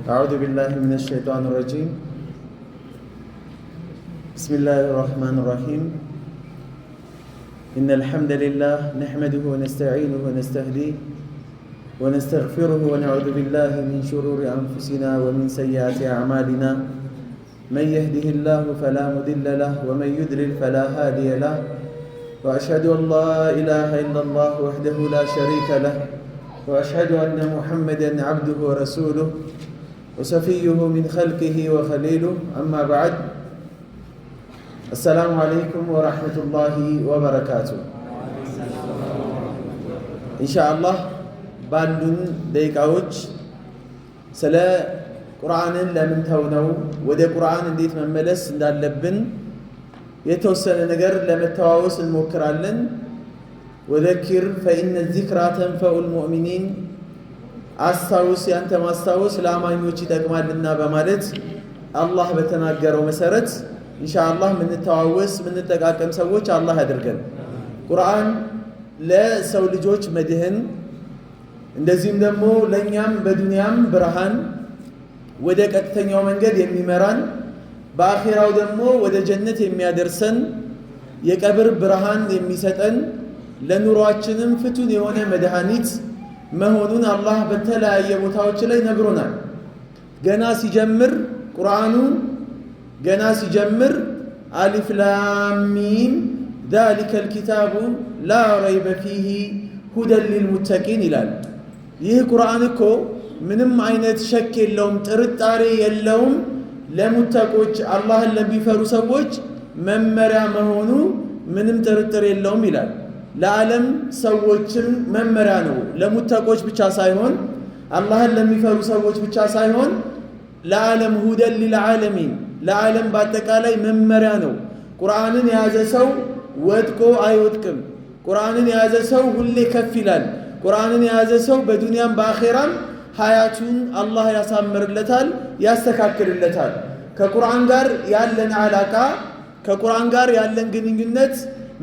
أعوذ بالله من الشيطان الرجيم. بسم الله الرحمن الرحيم. إن الحمد لله نحمده ونستعينه ونستهديه ونستغفره ونعوذ بالله من شرور أنفسنا ومن سيئات أعمالنا. من يهده الله فلا مضل له ومن يضلل فلا هادي له. وأشهد أن لا إله إلا الله وحده لا شريك له وأشهد أن محمدا عبده ورسوله وصفيه من خلقه وخليله. أما بعد، السلام عليكم ورحمة الله وبركاته. إن شاء الله ባሉን ደቂቃዎች ስለ ቁርአንን ለምን ተውነው፣ ወደ ቁርአን እንዴት መመለስ እንዳለብን የተወሰነ ነገር ለመተዋወስ እንሞክራለን። ወዘኪር ፈኢነ ዚክራ ተንፈኡል ሙእሚኒን፣ አስታውስ ያንተ ማስታወስ ለአማኞች ይጠቅማልና በማለት አላህ በተናገረው መሰረት ኢንሻአላህ ምንተዋወስ ምንጠቃቀም ሰዎች አላህ ያድርገን። ቁርአን ለሰው ልጆች መድህን እንደዚህም ደግሞ ለኛም በዱንያም ብርሃን ወደ ቀጥተኛው መንገድ የሚመራን በአኺራው ደግሞ ወደ ጀነት የሚያደርሰን የቀብር ብርሃን የሚሰጠን ለኑሯችንም ፍቱን የሆነ መድኃኒት መሆኑን አላህ በተለያየ ቦታዎች ላይ ነግሮናል። ገና ሲጀምር ቁርአኑ አሊፍ ላም ሚም ዛሊከል ኪታቡ ላ ረይበ ፊሂ ሁደን ሊልሙተቂን ይላል። ይህ ቁርአን እኮ ምንም አይነት ሸክ የለውም፣ ጥርጣሬ የለውም፣ ለሙተቆች አላህን ለሚፈሩ ሰዎች መመሪያ መሆኑ ምንም ጥርጥር የለውም ይላል። ለዓለም ሰዎችም መመሪያ ነው። ለሙተቆች ብቻ ሳይሆን አላህን ለሚፈሩ ሰዎች ብቻ ሳይሆን ለዓለም ሁደን ሊልዓለሚን፣ ለዓለም በአጠቃላይ መመሪያ ነው። ቁርአንን የያዘ ሰው ወድቆ አይወድቅም። ቁርአንን የያዘ ሰው ሁሌ ከፍ ይላል። ቁርአንን የያዘ ሰው በዱንያም በአኼራም ሀያቱን አላህ ያሳምርለታል፣ ያስተካክልለታል። ከቁርአን ጋር ያለን ዓላቃ፣ ከቁርአን ጋር ያለን ግንኙነት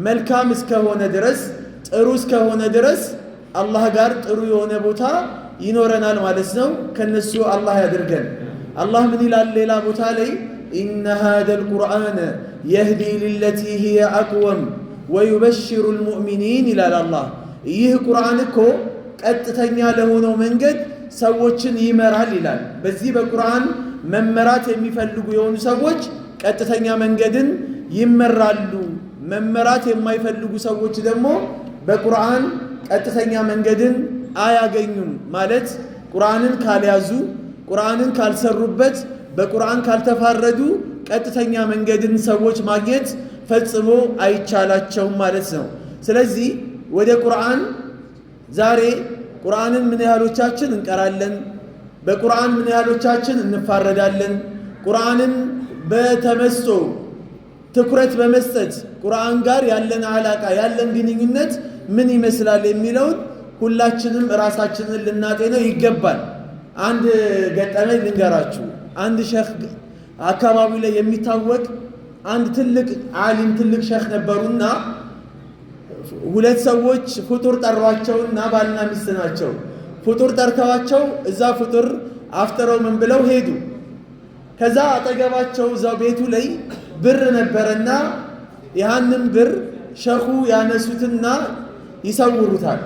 መልካም እስከሆነ ድረስ፣ ጥሩ እስከሆነ ድረስ አላህ ጋር ጥሩ የሆነ ቦታ ይኖረናል ማለት ነው። ከነሱ አላህ ያድርገን። አላህ ምን ይላል ሌላ ቦታ ላይ? ኢነ ሃዘል ቁርአን የህዲ ሊለቲ ሂየ አቅወም ወዩበሽሩ ልሙእሚኒን ይላል አላህ። ይህ ቁርአን እኮ ቀጥተኛ ለሆነው መንገድ ሰዎችን ይመራል ይላል። በዚህ በቁርአን መመራት የሚፈልጉ የሆኑ ሰዎች ቀጥተኛ መንገድን ይመራሉ። መመራት የማይፈልጉ ሰዎች ደግሞ በቁርአን ቀጥተኛ መንገድን አያገኙም። ማለት ቁርአንን ካልያዙ፣ ቁርአንን ካልሰሩበት፣ በቁርአን ካልተፋረዱ ቀጥተኛ መንገድን ሰዎች ማግኘት ፈጽሞ አይቻላቸውም ማለት ነው። ስለዚህ ወደ ቁርአን ዛሬ ቁርአንን ምን ያህሎቻችን እንቀራለን? በቁርአን ምን ያህሎቻችን እንፋረዳለን? ቁርአንን በተመስጦ ትኩረት በመስጠት ቁርአን ጋር ያለን ዓላቃ ያለን ግንኙነት ምን ይመስላል የሚለውን ሁላችንም ራሳችንን ልናጤነው ይገባል። አንድ ገጠመኝ ልንገራችሁ። አንድ ሸህ አካባቢው ላይ የሚታወቅ አንድ ትልቅ ዓሊም ትልቅ ሸህ ነበሩና ሁለት ሰዎች ፍጡር ጠሯቸውና ባልና ሚስት ናቸው። ፍጡር ጠርተዋቸው እዛ ፍጡር አፍጥረው ምን ብለው ሄዱ። ከዛ አጠገባቸው እዛው ቤቱ ላይ ብር ነበረና ያንን ብር ሸኹ ያነሱትና ይሰውሩታል።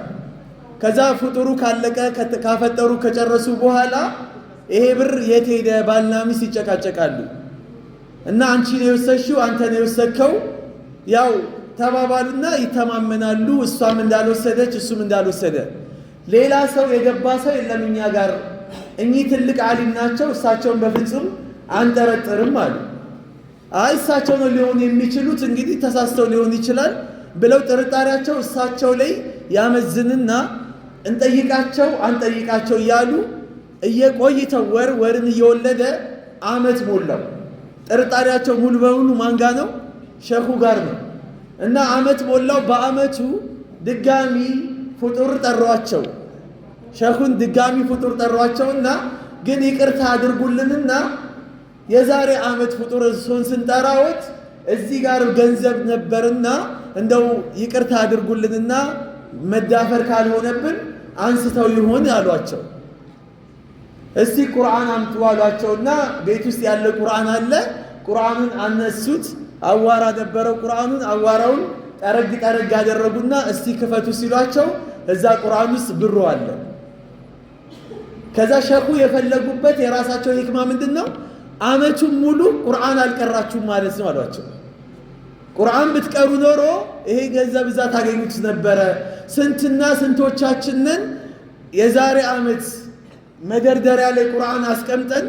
ከዛ ፍጡሩ ካለቀ ካፈጠሩ ከጨረሱ በኋላ ይሄ ብር የት ሄደ? ባልና ሚስት ይጨቃጨቃሉ። እና አንቺ ነው የወሰድሽው፣ አንተ ነው የወሰድከው፣ ያው ተባባሉና ይተማመናሉ። እሷም እንዳልወሰደች እሱም እንዳልወሰደ። ሌላ ሰው የገባ ሰው የለም እኛ ጋር፣ እኚህ ትልቅ ዓሊም ናቸው፣ እሳቸውን በፍጹም አንጠረጥርም አሉ። አይ እሳቸው ነው ሊሆን የሚችሉት፣ እንግዲህ ተሳስተው ሊሆን ይችላል ብለው ጥርጣሬያቸው እሳቸው ላይ ያመዝንና እንጠይቃቸው አንጠይቃቸው እያሉ እየቆይተው ወርን እየወለደ አመት ሞላው። ጥርጣሬያቸው ሙሉ በሙሉ ማንጋ ነው? ሸኹ ጋር ነው። እና አመት ሞላው። በአመቱ ድጋሚ ፍጡር ጠሯቸው። ሸኹን ድጋሚ ፍጡር ጠሯቸውና ግን ይቅርታ አድርጉልንና የዛሬ አመት ፍጡር እሱን ስንጠራዎት እዚህ ጋር ገንዘብ ነበርና እንደው ይቅርታ እስቲ ቁርአን አምጡ አሏቸውና ቤት ውስጥ ያለ ቁርአን አለ። ቁርአኑን አነሱት። አዋራ ነበረው ቁርአኑን። አዋራውን ጠረግ ጠረግ ያደረጉና እስቲ ክፈቱ ሲሏቸው እዛ ቁርአን ውስጥ ብሩ አለ። ከዛ ሸኹ የፈለጉበት የራሳቸው ህክማ ምንድነው? አመቱን ሙሉ ቁርአን አልቀራችሁም ማለት ነው አሏቸው። ቁርአን ብትቀሩ ኖሮ ይሄ ገንዘብ እዛ ታገኙት ነበረ። ስንትና ስንቶቻችንን የዛሬ አመት መደርደሪያ ላይ ቁርአን አስቀምጠን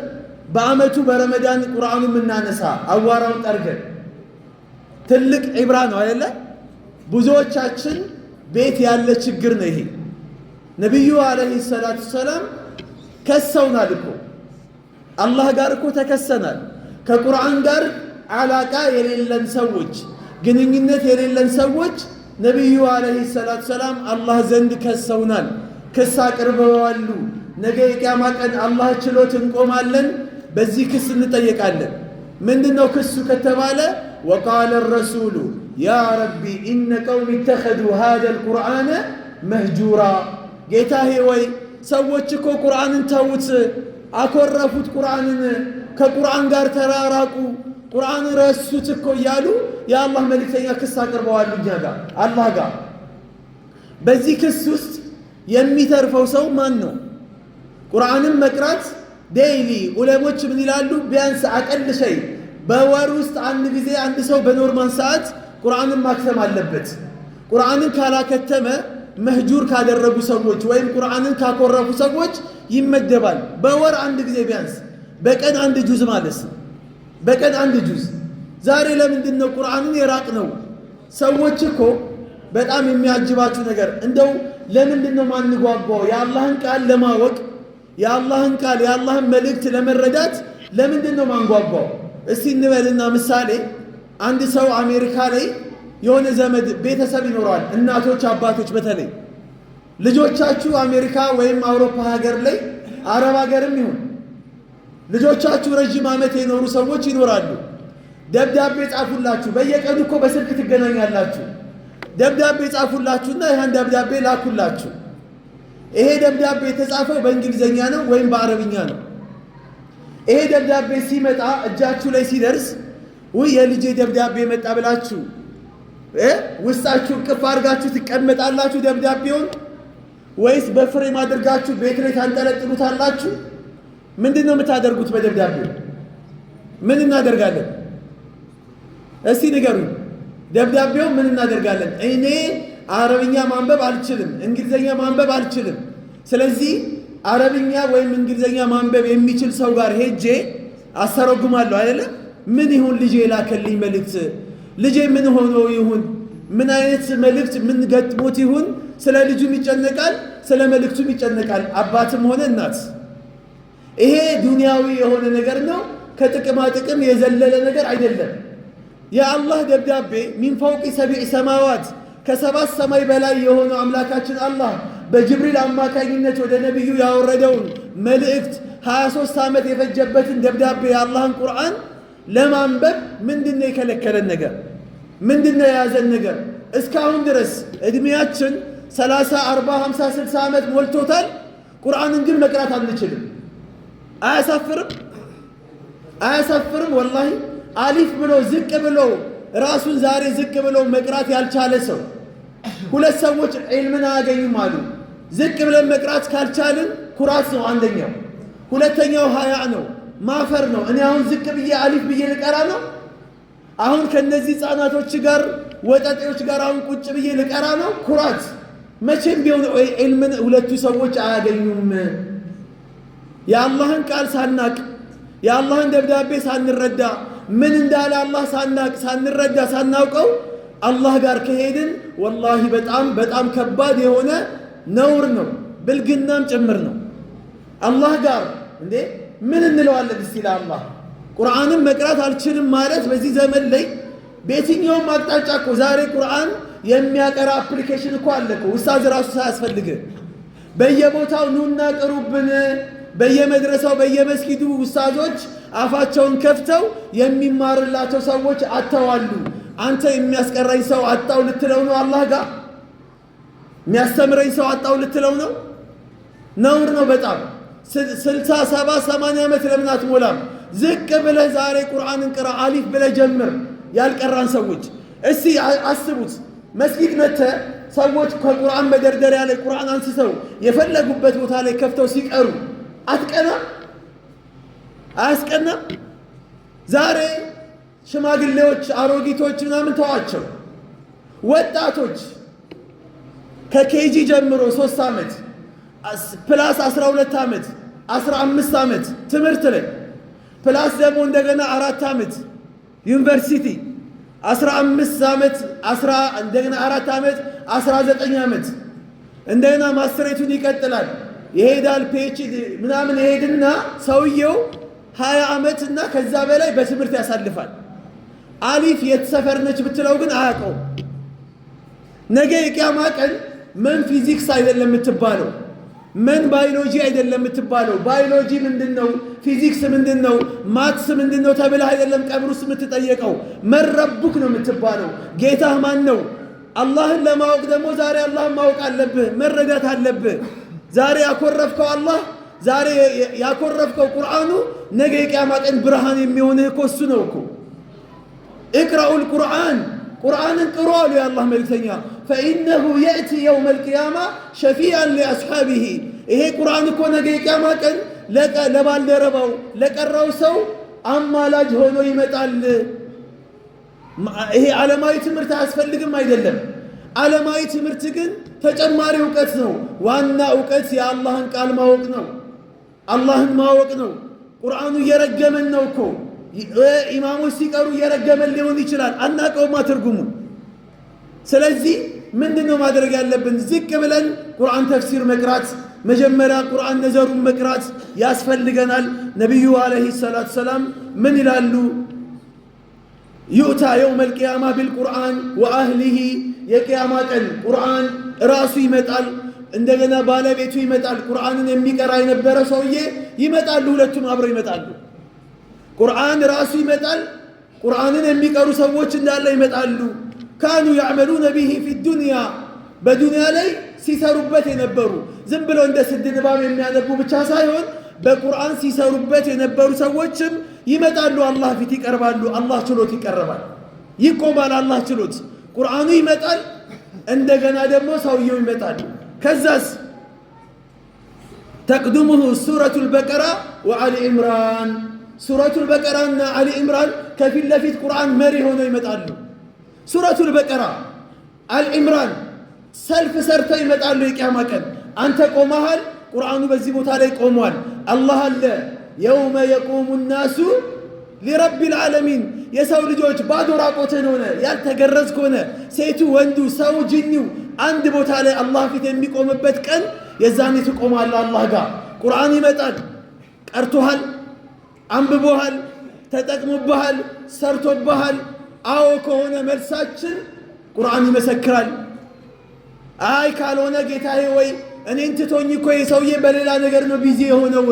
በአመቱ በረመዳን ቁርአኑን የምናነሳ አዋራውን ጠርገን። ትልቅ ዒብራ ነው አይደለ? ብዙዎቻችን ቤት ያለ ችግር ነው ይሄ። ነቢዩ አለይሂ ሰላቱ ሰላም ከሰውናል እኮ አላህ ጋር እኮ ተከሰናል። ከቁርአን ጋር አላቃ የሌለን ሰዎች፣ ግንኙነት የሌለን ሰዎች ነቢዩ አለይሂ ሰላቱ ሰላም አላህ ዘንድ ከሰውናል። ክስ አቅርበዋሉ። ነገ የቂያማ ቀን አላህ ችሎት እንቆማለን። በዚህ ክስ እንጠየቃለን። ምንድነው ክሱ ከተባለ ወቃለ ረሱሉ ያ ረቢ ኢነ ቀውሚ ኢተኸዙ ሃዘል ቁርአነ መህጁራ። ጌታዬ ወይ ሰዎች እኮ ቁርአንን ተዉት፣ አኮረፉት፣ ቁርአንን ከቁርአን ጋር ተራራቁ፣ ቁርአንን ረሱት እኮ እያሉ የአላህ መልእክተኛ ክስ አቅርበዋል እኛ ጋር አላህ ጋር። በዚህ ክስ ውስጥ የሚተርፈው ሰው ማን ነው? ቁርአንን መቅራት ዴይሊ ዑለሞች ምን ይላሉ? ቢያንስ አቀል ሸይ በወር ውስጥ አንድ ጊዜ አንድ ሰው በኖርማል ሰዓት ቁርአንን ማክተም አለበት። ቁርአንን ካላከተመ መህጁር ካደረጉ ሰዎች ወይም ቁርአንን ካኮረፉ ሰዎች ይመደባል። በወር አንድ ጊዜ ቢያንስ በቀን አንድ ጁዝ ማለት ነው። በቀን አንድ ጁዝ። ዛሬ ለምንድን ነው ቁርአንን የራቅ ነው? ሰዎች እኮ በጣም የሚያጅባችሁ ነገር እንደው ለምንድን ነው ማንጓጓው? የአላህን ቃል ለማወቅ የአላህን ቃል የአላህን መልእክት ለመረዳት ለምንድን ነው ማንጓጓው? እስቲ እንበልና ምሳሌ አንድ ሰው አሜሪካ ላይ የሆነ ዘመድ ቤተሰብ ይኖረዋል። እናቶች፣ አባቶች በተለይ ልጆቻችሁ አሜሪካ ወይም አውሮፓ ሀገር ላይ አረብ ሀገርም ይሁን ልጆቻችሁ ረጅም ዓመት የኖሩ ሰዎች ይኖራሉ። ደብዳቤ ጻፉላችሁ። በየቀኑ እኮ በስልክ ትገናኛላችሁ። ደብዳቤ ጻፉላችሁና ይህን ደብዳቤ ላኩላችሁ። ይሄ ደብዳቤ የተጻፈው በእንግሊዘኛ ነው ወይም በአረብኛ ነው። ይሄ ደብዳቤ ሲመጣ እጃችሁ ላይ ሲደርስ ወይ የልጄ ደብዳቤ መጣ ብላችሁ ውስጣችሁ ቅፍ አድርጋችሁ ትቀመጣላችሁ ደብዳቤውን? ወይስ በፍሬም አድርጋችሁ ቤት ላይ ታንጠለጥሉታላችሁ? ምንድነው የምታደርጉት በደብዳቤው? ምን እናደርጋለን? እስቲ ንገሩኝ። ደብዳቤው ምን እናደርጋለን? እኔ አረብኛ ማንበብ አልችልም፣ እንግሊዘኛ ማንበብ አልችልም። ስለዚህ አረብኛ ወይም እንግሊዘኛ ማንበብ የሚችል ሰው ጋር ሄጄ አስተረጉማለሁ አይደለም? ምን ይሁን ልጄ ላከልኝ መልእክት፣ ልጄ ምን ሆኖ ይሁን፣ ምን አይነት መልእክት ምን ገጥሞት ይሁን፣ ስለ ልጁም ይጨነቃል፣ ስለ መልእክቱም ይጨነቃል፣ አባትም ሆነ እናት። ይሄ ዱንያዊ የሆነ ነገር ነው፣ ከጥቅማ ጥቅም የዘለለ ነገር አይደለም። የአላህ ደብዳቤ ሚን ፈውቂ ሰቢዕ ሰማዋት ከሰባት ሰማይ በላይ የሆነው አምላካችን አላህ በጅብሪል አማካኝነት ወደ ነቢዩ ያወረደውን መልእክት 23 ዓመት የፈጀበትን ደብዳቤ የአላህን ቁርአን ለማንበብ ምንድነው የከለከለን ነገር? ምንድነው የያዘን ነገር? እስካሁን ድረስ እድሜያችን 30፣ 40፣ 50፣ 60 ዓመት ሞልቶታል። ቁርአንን ግን መቅራት አንችልም። አያሳፍርም? አያሳፍርም? ወላሂ አሊፍ ብሎ ዝቅ ብሎ ራሱን ዛሬ ዝቅ ብሎ መቅራት ያልቻለ ሰው ሁለት ሰዎች ዒልምን አያገኙም አሉ። ዝቅ ብለን መቅራት ካልቻልን ኩራት ነው አንደኛው። ሁለተኛው ሀያ ነው፣ ማፈር ነው። እኔ አሁን ዝቅ ብዬ አሊፍ ብዬ ልቀራ ነው? አሁን ከነዚህ ህፃናቶች ጋር ወጠጤዎች ጋር አሁን ቁጭ ብዬ ልቀራ ነው? ኩራት። መቼም ቢሆን ዒልምን ሁለቱ ሰዎች አያገኙም። የአላህን ቃል ሳናቅ የአላህን ደብዳቤ ሳንረዳ ምን እንዳለ አላህ ሳናቅ ሳንረዳ ሳናውቀው አላህ ጋር ከሄድን ወላሂ በጣም በጣም ከባድ የሆነ ነውር ነው፣ ብልግናም ጭምር ነው። አላህ ጋር እንዴ ምን እንለዋለን እስቲ ለአላህ? ቁርአንን መቅራት አልችልም ማለት በዚህ ዘመን ላይ በየትኛውም አቅጣጫ እኮ ዛሬ ቁርአን የሚያቀራ አፕሊኬሽን እኮ አለ እኮ ኡስታዝ ራሱ ሳያስፈልግ በየቦታው ኑና ቅሩብን። በየመድረሳው በየመስጊዱ ኡስታዞች አፋቸውን ከፍተው የሚማርላቸው ሰዎች አጥተዋሉ። አንተ የሚያስቀራኝ ሰው አጣው ልትለው ነው? አላህ ጋር የሚያስተምረኝ ሰው አጣው ልትለው ነው? ነውር ነው በጣም። 60 70 80 ዓመት ለምን አትሞላም? ዝቅ ብለህ ዛሬ ቁርአንን ቅራ አሊፍ ብለህ ጀምር። ያልቀራን ሰዎች እስቲ አስቡት። መስጊድ መጥተህ ሰዎች ከቁርአን መደርደሪያ ላይ ቁርአን አንስተው የፈለጉበት ቦታ ላይ ከፍተው ሲቀሩ አትቀናም? አያስቀናም? ዛሬ ሽማግሌዎች አሮጊቶች ምናምን ተዋቸው፣ ወጣቶች ከኬጂ ጀምሮ 3 ዓመት ፕላስ 12 ዓመት 15 ዓመት ትምህርት ላይ ፕላስ ደግሞ እንደገና 4 ዓመት ዩኒቨርሲቲ 15 ዓመት እንደገና 4 ዓመት 19 ዓመት እንደገና ማስተሬቱን ይቀጥላል ይሄዳል። ፒኤችዲ ምናምን ይሄድና ሰውየው 20 ዓመት እና ከዛ በላይ በትምህርት ያሳልፋል። አሊፍ የተሰፈር ነች ብትለው ግን አያውቀው። ነገ የቂያማ ቀን ምን ፊዚክስ አይደለም የምትባለው፣ ምን ባዮሎጂ አይደለም የምትባለው። ባዮሎጂ ምንድነው? ፊዚክስ ምንድነው? ማትስ ምንድነው ተብለህ አይደለም ቀብሩስ የምትጠየቀው። መረቡክ ነው የምትባለው። ጌታህ ማን ነው? አላህን ለማወቅ ደግሞ ዛሬ አላህን ማወቅ አለብህ፣ መረዳት አለብህ። ዛሬ ያኮረፍከው አላህ፣ ዛሬ ያኮረፍከው ቁርአኑ ነገ የቂያማ ቀን ብርሃን የሚሆንህ እኮ እሱ ነው እኮ። እቅራኡል ቁርአን ቁርአንን ቅሩ አሉ የአላህ መልእክተኛ። ፈኢነሁ የእቲ የውመል ቂያማ ሸፊአን ሊአስሓቢሂ። ይሄ ቁርአን እኮ ነገ የቂያማ ቀን ለባልደረባው ለቀራው ሰው አማላጅ ሆኖ ይመጣል። ይሄ ዓለማዊ ትምህርት አያስፈልግም አይደለም። ዓለማዊ ትምህርት ግን ተጨማሪ እውቀት ነው። ዋና እውቀት የአላህን ቃል ማወቅ ነው፣ አላህን ማወቅ ነው። ቁርአኑ እየረገመን ነው እኮ። ኢማሞች ሲቀሩ እየረገመን ሊሆን ይችላል፣ አናቀውማ ትርጉሙ። ስለዚህ ምንድነው ማድረግ ያለብን? ዝቅ ብለን ቁርአን ተፍሲር መቅራት፣ መጀመሪያ ቁርአን ነዘሩን መቅራት ያስፈልገናል። ነቢዩ አለይሂ ሰላቱ ሰላም ምን ይላሉ? ዩእታ የውመል ቂያማ ቢልቁርአን ወአህሊሂ። የቂያማ ቀን ቁርአን ራሱ ይመጣል፣ እንደገና ባለቤቱ ይመጣል። ቁርአንን የሚቀራ የነበረ ሰውዬ ይመጣሉ፣ ሁለቱም አብረው ይመጣሉ። ቁርአን ራሱ ይመጣል፣ ቁርአንን የሚቀሩ ሰዎች እንዳለ ይመጣሉ። ካኑ ያዕመሉነ ቢሂ ፊ ዱንያ፣ በዱንያ ላይ ሲሰሩበት የነበሩ ዝም ብለው እንደ ስድ ንባብ የሚያነቡ ብቻ ሳይሆን በቁርአን ሲሰሩበት የነበሩ ሰዎችም ይመጣሉ፣ አላህ ፊት ይቀርባሉ። አላህ ችሎት ይቀርባል፣ ይቆማል። አላህ ችሎት ቁርአኑ ይመጣል፣ እንደገና ደግሞ ሰውየው ይመጣል። ከዛስ ተቅድሙሁ ሱረቱል በቀራ ወአሊ ኢምራን። ሱረቱል በቀራና አሊ ኢምራን ከፊት ለፊት ቁርአን መሪ ሆነው ይመጣሉ። ሱረቱል በቀራ አሊ ኢምራን ሰልፍ ሰርተው ይመጣሉ። የቂያማ ቀን አንተ ቆመሃል፣ ቁርአኑ በዚህ ቦታ ላይ ቆሟል። አላህ አለ የውመ የቁሙ ናሱ ሊረቢል ዓለሚን። የሰው ልጆች ባዶ ራቆትን ሆነ ያልተገረዝክ ሆነ ሴቱ ወንዱ ሰው ጅኒው አንድ ቦታ ላይ አላህ ፊት የሚቆምበት ቀን የዛኔ ትቆማለህ አላህ ጋር። ቁርአን ይመጣል። ቀርቶሃል፣ አንብቦሃል፣ ተጠቅሞብሃል፣ ሰርቶብሃል። አዎ ከሆነ መልሳችን ቁርአን ይመሰክራል። አይ ካልሆነ ጌታዬ ወይ እኔን ትቶኝ እኮ የሰውዬ በሌላ ነገር ነው ቢዚ የሆነው፣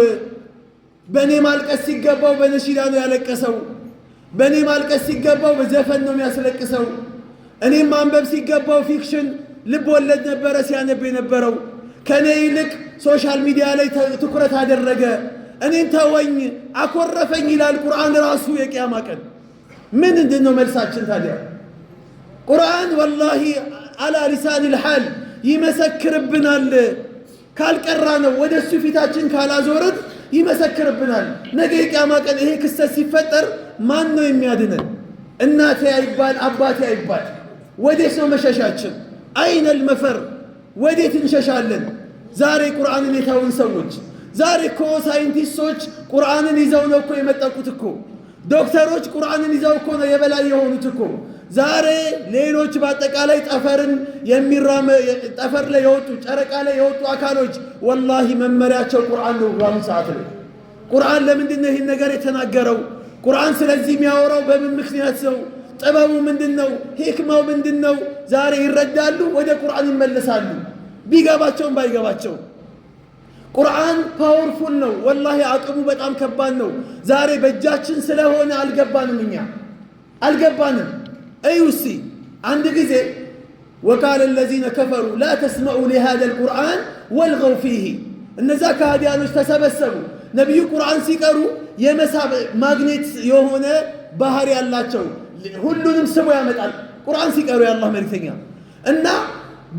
በእኔ ማልቀስ ሲገባው በነሺዳ ነው ያለቀሰው፣ በእኔ ማልቀስ ሲገባው በዘፈን ነው የሚያስለቅሰው፣ እኔም ማንበብ ሲገባው ፊክሽን ልብ ወለድ ነበረ ሲያነብ የነበረው፣ ከእኔ ይልቅ ሶሻል ሚዲያ ላይ ትኩረት አደረገ፣ እኔን ተወኝ፣ አኮረፈኝ ይላል ቁርአን ራሱ። የቂያማ ቀን ምንድን ነው መልሳችን ታዲያ? ቁርአን ወላሂ አላ ሊሳኒል ሐል ይመሰክርብናል። ካልቀራ ነው ወደ እሱ ፊታችን ካላዞርን ይመሰክርብናል። ነገ የቂያማ ቀን ይሄ ክስተት ሲፈጠር ማን ነው የሚያድነን? እናቴ አይባል፣ አባቴ አይባል። ወዴት ነው መሸሻችን? አይነል መፈር፣ ወዴት እንሸሻለን? ዛሬ ቁርአንን የተውን ሰዎች፣ ዛሬ እኮ ሳይንቲስቶች ቁርአንን ይዘው ነው እኮ የመጠቁት እኮ። ዶክተሮች ቁርአንን ይዘው እኮ ነው የበላይ የሆኑት እኮ። ዛሬ ሌሎች በአጠቃላይ ጠፈር ላይ የወጡ ጨረቃ ላይ የወጡ አካሎች ወላሂ መመሪያቸው ቁርአን ነው። በአሁኑ ሰዓት ላይ ቁርአን ለምንድን ነው ይህን ነገር የተናገረው? ቁርአን ስለዚህ የሚያወራው በምን ምክንያት ነው? ጥበቡ ምንድን ነው? ሂክማው ምንድን ነው? ዛሬ ይረዳሉ፣ ወደ ቁርአን ይመለሳሉ፣ ቢገባቸውም ባይገባቸው። ቁርአን ፓወርፉል ነው ወላሂ፣ አቅሙ በጣም ከባድ ነው። ዛሬ በእጃችን ስለሆነ አልገባንም፣ እኛ አልገባንም። እዩሲ አንድ ጊዜ ወቃለ الذين كفروا لا تسمعوا لهذا القرآن والغوا فيه። እነዛ ከሃዲያኖች ተሰበሰቡ። ነብዩ ቁርአን ሲቀሩ የመሳብ ማግኔት የሆነ ባህሪ ያላቸው ሁሉንም ስቦ ያመጣል ቁርአን ሲቀሩ የአላህ መልእክተኛ እና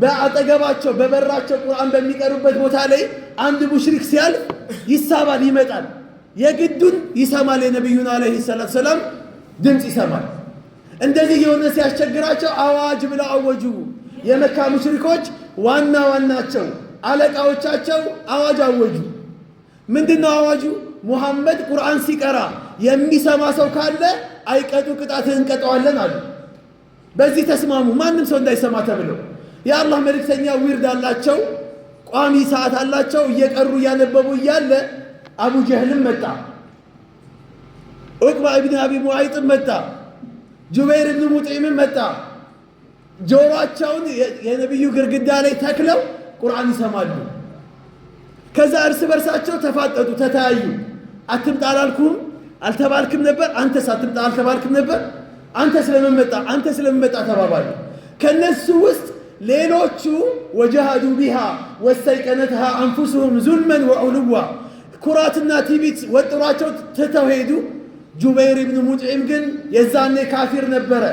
በአጠገባቸው በበራቸው ቁርአን በሚቀሩበት ቦታ ላይ አንድ ሙሽሪክ ሲያልፍ ይሳባል ይመጣል የግዱን ይሰማል የነብዩን አለይሂ ሰላቱ ሰላም ድምጽ ይሰማል። እንደዚህ የሆነ ሲያስቸግራቸው አዋጅ ብለው አወጁ። የመካ ሙሽሪኮች ዋናቸው አለቃዎቻቸው አዋጅ አወጁ። ምንድነው አዋጁ? ሙሐመድ ቁርአን ሲቀራ የሚሰማ ሰው ካለ አይቀጡ ቅጣትን እንቀጣዋለን አሉ። በዚህ ተስማሙ፣ ማንም ሰው እንዳይሰማ ተብለው። የአላህ መልእክተኛ ዊርድ አላቸው፣ ቋሚ ሰዓት አላቸው። እየቀሩ እያነበቡ እያለ አቡ ጀህልም መጣ፣ ዑቅባ ኢብኑ አቢ ሙዓይጥም መጣ፣ ጁበይር ኢብኑ ሙጥዒምም መጣ። ጆሮአቸውን የነብዩ ግርግዳ ላይ ተክለው ቁርአን ይሰማሉ። ከዛ እርስ በርሳቸው ተፋጠጡ፣ ተታዩ። አትምጣ አላልኩም አልተባልክም ነበር? አንተስ አትምጣ አልተባልክም ነበር? አንተ ስለመመጣ ተባባሉ። ከነሱ ውስጥ ሌሎቹ ወጀሃዱ ቢሃ ወስተይቀነትሃ አንፉሱሁም ዙልመን ወዑሉዋ ኩራትና ቲቢት ወጥሯቸው ትተው ሄዱ። ጁበይር ኢብኑ ሙጥዒም ግን የዛኔ ካፊር ነበረ።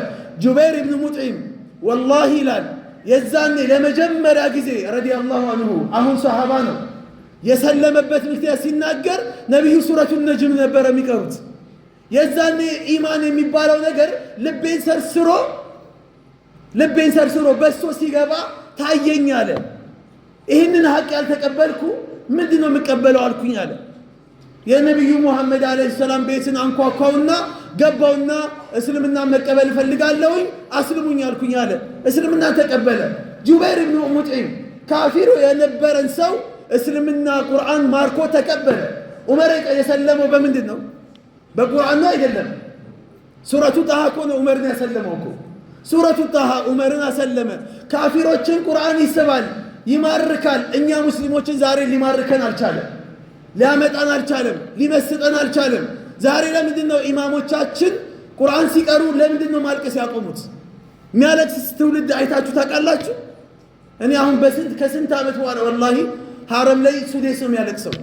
ጁበይር ኢብኑ ሙጥዒም ወላሂ ይላል የዛኔ ለመጀመሪያ ጊዜ ረዲየላሁ አንሁ አሁን ሰሃባ ነው የሰለመበት ምክንያት ሲናገር ነብዩ ሱረቱን ነጅም ነበር የሚቀሩት። የዛኔ ኢማን የሚባለው ነገር ልቤን ሰርስሮ በሶ ሲገባ ታየኝ አለ። ይህንን ሐቅ ያልተቀበልኩ ምንድነው የምቀበለው አልኩኝ አለ። የነብዩ ሙሐመድ አለይሂ ሰላም ቤትን አንኳኳውና ገባውና እስልምና መቀበል ፈልጋለሁኝ አስልሙኝ አልኩኝ አለ። እስልምና ተቀበለ። ጁበይር ኢብኑ ሙጥዒም ካፊሩ የነበረን ሰው እስልምና ቁርአን ማርኮ ተቀበለ። ዑመር የሰለመው በምንድን ነው? በቁርአን ነው አይደለም። ሱረቱ ጣሃ እኮ ነው ዑመርን ያሰለመው እኮ። ሱረቱ ጣሃ ዑመርን አሰለመ። ካፊሮችን ቁርአን ይስባል፣ ይማርካል። እኛ ሙስሊሞችን ዛሬ ሊማርከን አልቻለም፣ ሊያመጣን አልቻለም፣ ሊመስጠን አልቻለም። ዛሬ ለምንድን ነው ኢማሞቻችን ቁርአን ሲቀሩ ለምንድን ነው ማልቀስ ያቆሙት? የሚያለቅስ ትውልድ አይታችሁ ታውቃላችሁ? እኔ አሁን ከስንት ዓመት በኋላ ወላሂ ሐረም ላይ ሱዴስ ነው የሚያለቅሰው።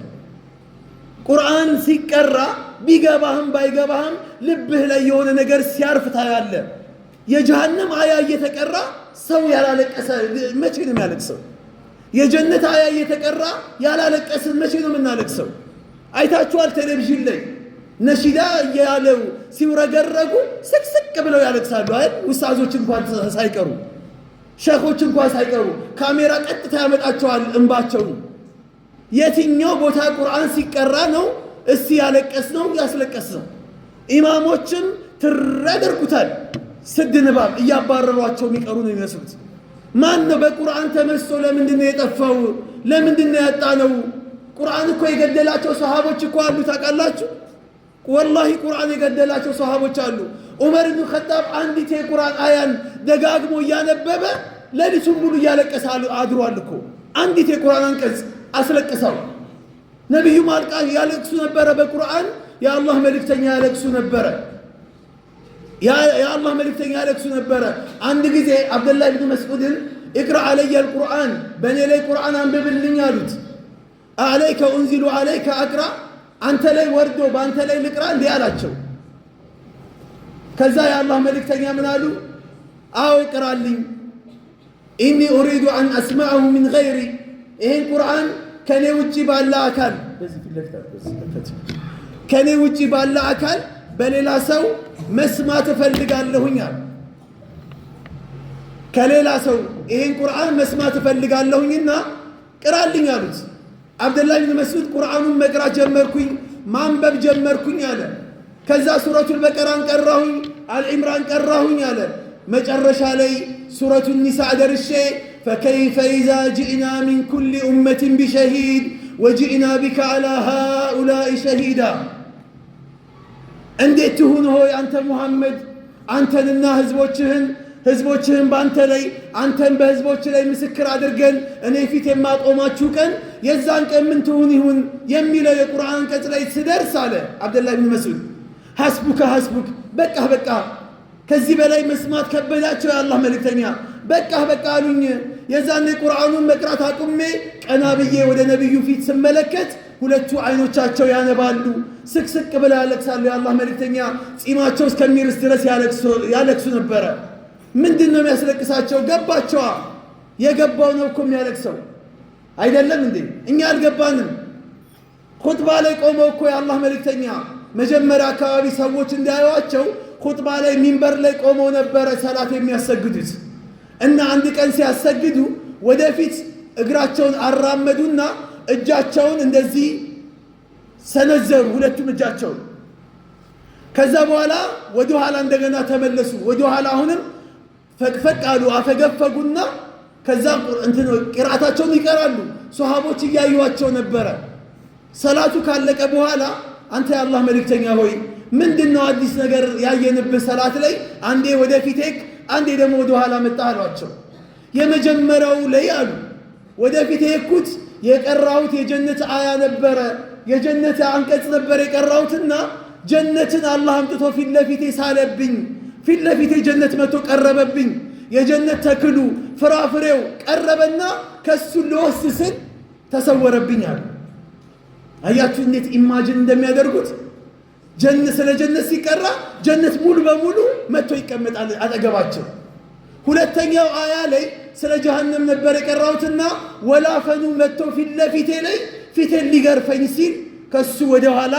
ቁርአን ሲቀራ ቢገባህም ባይገባህም ልብህ ላይ የሆነ ነገር ሲያርፍ ታያለ። የጀሃነም አያ እየተቀራ ሰው ያላለቀሰ መቼ ነው የሚያለቅሰው? የጀነት አያ እየተቀራ ያላለቀስን መቼ ነው የምናለቅሰው? አይታችኋል? ቴሌቪዥን ላይ ነሺዳ እያለው ሲውረገረጉ ስቅስቅ ብለው ያለቅሳሉ አይደል? ኡስታዞች እንኳን ሳይቀሩ ሸኾች እንኳን ሳይቀሩ ካሜራ ቀጥታ ያመጣቸዋል እንባቸውን። የትኛው ቦታ ቁርአን ሲቀራ ነው እስቲ ያለቀስ ነው ያስለቀስ ነው? ኢማሞችም ትረደርኩታል ስድ ንባብ እያባረሯቸው የሚቀሩ ነው የሚመስሉት። ማን ነው በቁርአን ተመስጦ ለምንድን ነው የጠፋው? ለምንድን ነው ያጣነው? ቁርአን እኮ የገደላቸው ሰሃቦች እኮ አሉ ታውቃላችሁ? ወላሂ ቁርአን የገደላቸው ሰሃቦች አሉ። ዑመር ኢብኑ ኸጣብ አንዲት የቁርአን አያን ደጋግሞ እያነበበ ሌሊቱን ሙሉ እያለቀሰ አድሯል እኮ። አንዲት የቁርአን አንቀጽ አስለቅሰው ነብዩ ማልቃ ያለቅሱ ነበረ። በቁርአን የአላህ መልእክተኛ ያለቅሱ ነበረ። የአላህ መልእክተኛ ያለቅሱ ነበረ። አንድ ጊዜ አብደላህ ኢብኑ መስዑድን እቅራ አለየ አልቁርአን፣ በእኔ ላይ ቁርአን አንብብልኝ አሉት። አለይከ ኡንዚሉ አለይከ አቅራ፣ አንተ ላይ ወርዶ በአንተ ላይ ልቅራ እንዲህ አላቸው። ከዛ የአላህ መልእክተኛ ምን አሉ? አዎ ቅራልኝ። ኢኒ ኡሪዱ አን አስማዐሁ ሚን ገይሪ፣ ይህን ቁርአን ከኔ ውጪ ባለ አካል ከኔ ውጪ ባለ አካል በሌላ ሰው መስማት እፈልጋለሁኝ አሉ። ከሌላ ሰው ይህን ቁርአን መስማት እፈልጋለሁኝና ቅራልኝ አሉት። አብደላህ ብን መስዑድ ቁርአኑን መቅራት ጀመርኩኝ፣ ማንበብ ጀመርኩኝ አለ። ከዛ ሱረቱል በቀራን ቀራሁኝ፣ አልኢምራን ቀራሁኝ አለ። መጨረሻ ላይ ሱረቱን ኒሳእ ደርሼ ፈከይፈ ኢዛ ጅእና ሚን ኩሊ ኡመትን ቢሸሂድ ወጅእና ቢከ ዐላ ሃኡላኢ ሸሂዳ፣ እንዴት ትሁን ሆይ አንተ ሙሐመድ አንተንና ህዝቦችህን በአንተ ላይ አንተን በህዝቦች ላይ ምስክር አድርገን እኔ ፊት የማቆማችሁ ቀን የዛን ቀን ምን ትሁን ይሁን የሚለው የቁርአን አንቀጽ ላይ ስደርስ አለ አብደላህ ብን መስዑድ ሐስቡከ በቃ ከዚህ በላይ መስማት ከበዳቸው የአላህ መልእክተኛ። በቃ አሉኝ። የዛኔ ቁርአኑን መቅራት አቁሜ ቀና ብዬ ወደ ነቢዩ ፊት ስመለከት ሁለቱ አይኖቻቸው ያነባሉ፣ ስቅስቅ ብለው ያለቅሳሉ። የአላህ መልእክተኛ ጺማቸው እስከሚርስ ድረስ ያለቅሱ ነበረ። ምንድን ነው የሚያስለቅሳቸው? ገባቸዋ። የገባው ነው እኮ የሚያለቅሰው አይደለም እንዴ? እኛ አልገባንም። ኹጥባ ላይ ቆመው እኮ የአላህ መልእክተኛ መጀመሪያ አካባቢ ሰዎች እንዲያዩዋቸው ኹጥባ ላይ ሚንበር ላይ ቆመው ነበረ ሰላት የሚያሰግዱት። እና አንድ ቀን ሲያሰግዱ ወደፊት እግራቸውን አራመዱና እጃቸውን እንደዚህ ሰነዘሩ፣ ሁለቱም እጃቸውን። ከዛ በኋላ ወደ ኋላ እንደገና ተመለሱ። ወደ ኋላ አሁንም ፈቅፈቅ አሉ፣ አፈገፈጉና ከዛ ቂራአታቸውን ይቀራሉ። ሱሐቦች እያዩዋቸው ነበረ። ሰላቱ ካለቀ በኋላ አንተ የአላህ መልእክተኛ ሆይ ምንድነው አዲስ ነገር ያየንብህ ሰላት ላይ? አንዴ ወደፊት ሄክ፣ አንዴ ደግሞ ወደ ኋላ መጣ አሏቸው። የመጀመሪያው ላይ አሉ ወደፊት ሄኩት የቀራሁት የጀነት አያ ነበረ፣ የጀነት አንቀጽ ነበር የቀራሁትና ጀነትን አላህ አምጥቶ ፊት ለፊቴ ሳለብኝ። ፊት ለፊቴ ጀነት መጥቶ ቀረበብኝ። የጀነት ተክሉ ፍራፍሬው ቀረበና ከሱ ልወስድ ስል ተሰወረብኝ አሉ። አያችሁ እንዴት ኢማጂን እንደሚያደርጉት። ስለ ጀነት ሲቀራ ጀነት ሙሉ በሙሉ መጥቶ ይቀመጣል አጠገባቸው። ሁለተኛው አያ ላይ ስለ ጀሃነም ነበር የቀራሁትና ወላፈኑ መጥቶ ፊት ለፊቴ ላይ ፊቴን ሊገርፈኝ ሲል ከሱ ወደ ኋላ